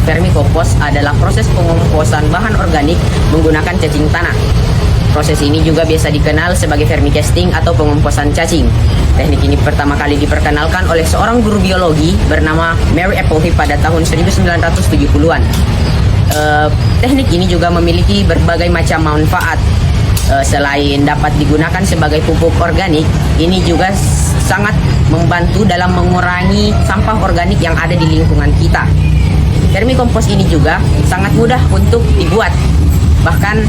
vermikompos adalah proses pengomposan bahan organik menggunakan cacing tanah. Proses ini juga biasa dikenal sebagai vermicasting atau pengomposan cacing. Teknik ini pertama kali diperkenalkan oleh seorang guru biologi bernama Mary Appleby pada tahun 1970-an. Teknik ini juga memiliki berbagai macam manfaat. Selain dapat digunakan sebagai pupuk organik, ini juga sangat membantu dalam mengurangi sampah organik yang ada di lingkungan kita. Vermikompos ini juga sangat mudah untuk dibuat, bahkan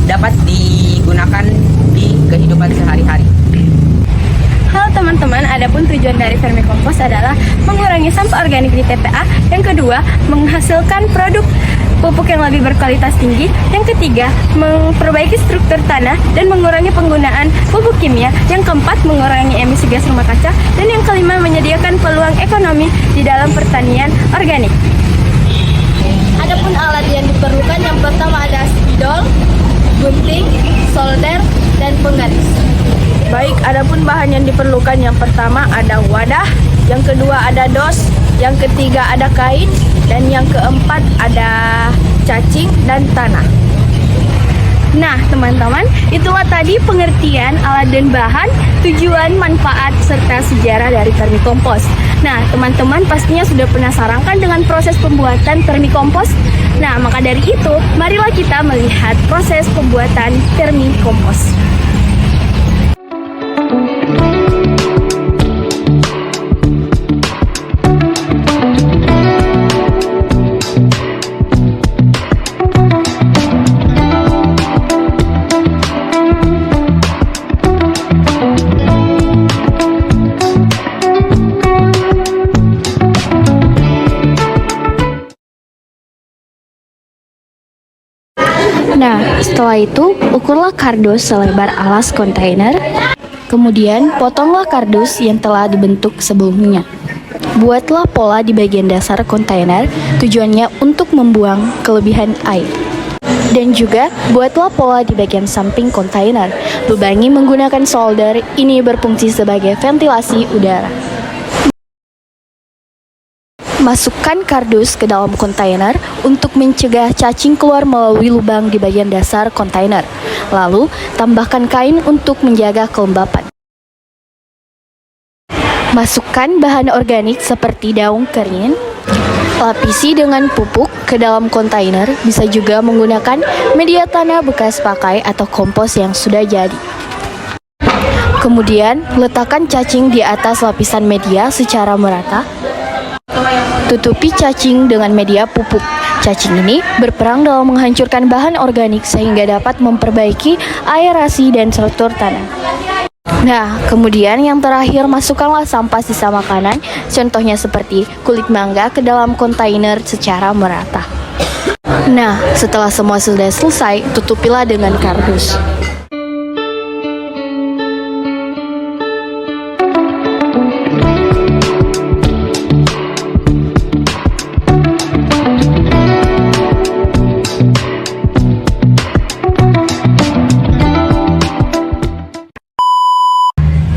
dapat digunakan di kehidupan sehari-hari. Halo teman-teman, adapun tujuan dari vermikompos adalah mengurangi sampah organik di TPA. Yang kedua, menghasilkan produk pupuk yang lebih berkualitas tinggi. Yang ketiga, memperbaiki struktur tanah dan mengurangi penggunaan pupuk kimia. Yang keempat, mengurangi emisi gas rumah kaca. Dan yang kelima, menyediakan peluang ekonomi di dalam pertanian organik. Adapun alat yang diperlukan, yang pertama ada spidol, gunting, solder, dan penggaris. Baik, adapun bahan yang diperlukan, yang pertama ada wadah, yang kedua ada dos, yang ketiga ada kain, dan yang keempat ada cacing dan tanah. Nah, teman-teman, itulah tadi pengertian alat dan bahan, tujuan, manfaat, serta sejarah dari vermikompos. Nah, teman-teman pastinya sudah penasaran kan dengan proses pembuatan vermikompos? Nah, maka dari itu, marilah kita melihat proses pembuatan vermikompos. Nah, setelah itu, ukurlah kardus selebar alas kontainer. Kemudian, potonglah kardus yang telah dibentuk sebelumnya. Buatlah pola di bagian dasar kontainer, tujuannya untuk membuang kelebihan air. Dan juga, buatlah pola di bagian samping kontainer. Lubangi menggunakan solder, ini berfungsi sebagai ventilasi udara. Masukkan kardus ke dalam kontainer untuk mencegah cacing keluar melalui lubang di bagian dasar kontainer. Lalu, tambahkan kain untuk menjaga kelembapan. Masukkan bahan organik seperti daun kering. Lapisi dengan pupuk ke dalam kontainer. Bisa juga menggunakan media tanah bekas pakai atau kompos yang sudah jadi. Kemudian, letakkan cacing di atas lapisan media secara merata. Tutupi cacing dengan media pupuk. Cacing ini berperan dalam menghancurkan bahan organik sehingga dapat memperbaiki aerasi dan struktur tanah. Nah, kemudian yang terakhir, masukkanlah sampah sisa makanan, contohnya seperti kulit mangga, ke dalam kontainer secara merata. Nah, setelah semua sudah selesai, tutupilah dengan kardus.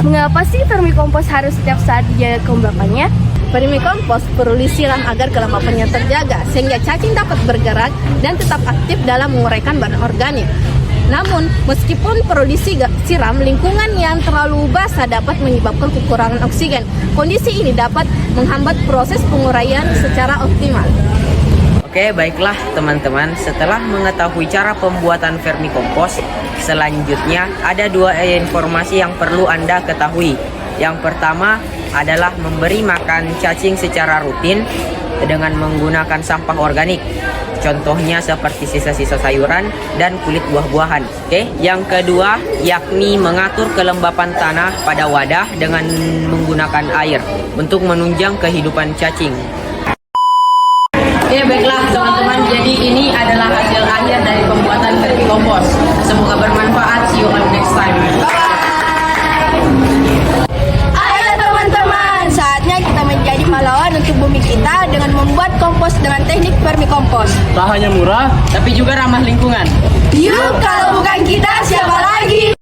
Mengapa sih vermikompos harus setiap saat dijaga kelembapannya? Vermikompos perlu disiram agar kelembapannya terjaga, sehingga cacing dapat bergerak dan tetap aktif dalam menguraikan bahan organik. Namun, meskipun perlu disiram, lingkungan yang terlalu basah dapat menyebabkan kekurangan oksigen. Kondisi ini dapat menghambat proses penguraian secara optimal. Oke, baiklah teman-teman, setelah mengetahui cara pembuatan vermikompos, selanjutnya ada dua informasi yang perlu Anda ketahui. Yang pertama adalah memberi makan cacing secara rutin dengan menggunakan sampah organik. Contohnya seperti sisa-sisa sayuran dan kulit buah-buahan. Oke, yang kedua yakni mengatur kelembapan tanah pada wadah dengan menggunakan air untuk menunjang kehidupan cacing. Oke, baiklah teman-teman, jadi ini adalah hasil akhir dari pembuatan vermikompos. Semoga bermanfaat. See you on next time. Ayo teman-teman, saatnya kita menjadi pahlawan untuk bumi kita dengan membuat kompos dengan teknik vermikompos. Tak hanya murah, Tapi juga ramah lingkungan. Yuk, kalau bukan kita, siapa lagi?